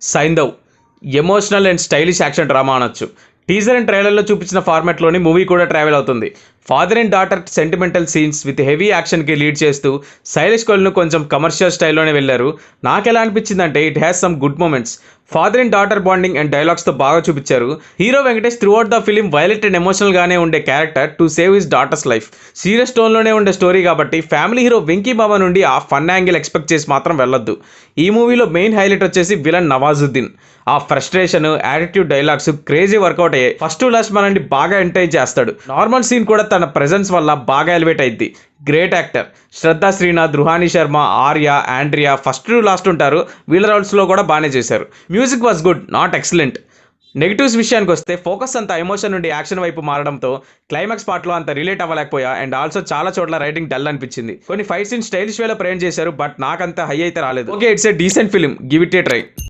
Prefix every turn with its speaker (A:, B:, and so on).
A: Saindhav emotional and stylish action drama అనొచ్చు. Teaser and ట్రైలర్లో చూపించిన ఫార్మాట్లోని మూవీ కూడా ట్రావెల్ అవుతుంది. Father and daughter sentimental scenes with heavy యాక్షన్కి లీడ్ చేస్తూ శైలేష్ కోల్ను కొంచెం కమర్షియల్ స్టైల్లోనే వెళ్ళారు. నాకు ఎలా అనిపించిందంటే it has some good moments. Father and daughter bonding and డైలాగ్స్తో బాగా చూపించారు. Hero Venkatesh throughout the film violent and ఎమోషనల్గానే ఉండే character to save his daughter's life. Serious టోన్లోనే ఉండే స్టోరీ కాబట్టి ఫ్యామిలీ హీరో వెంకీ బాబా నుండి ఆ ఫన్ యాంగిల్ ఎక్స్పెక్ట్ చేసి మాత్రం వెళ్ళొద్దు. ఈ మూవీలో మెయిన్ హైలైట్ వచ్చేసి విలన్ నవాజుద్దీన్. ఆ frustration, attitude, dialogues crazy workout అయ్యాయి. ఫస్ట్ టు లాస్ట్ మనల్ని బాగా ఎంటర్టైన్ చేస్తాడు. నార్మల్ సీన్ కూడా తన ప్రెజెన్స్ వల్ల బాగా ఎలివేట్ అయింది. Great actor Shraddha Srinath, Ruhani Sharma, Arya, Andrea first to last ఉంటారు. వీళ్ళ రోల్స్లో కూడా బాగానే చేశారు. Music was good, not excellent. Negatives విషయానికి వస్తే ఫోకస్ అంతా ఎమోషన్ నుండి యాక్షన్ వైపు మారడంతో క్లైమాక్స్ పార్ట్లో అంత రిలేట్ అవ్వలేకపోయా. అండ్ ఆల్సో చాలా చోట్ల రైటింగ్ డల్ అనిపించింది. కొన్ని ఫైట్ సీన్ స్టైలిష్ వేలో ప్రజెంట్ చేశారు, బట్ నాకంత హై అయితే రాలేదు. Okay, it's a decent film, give it A try.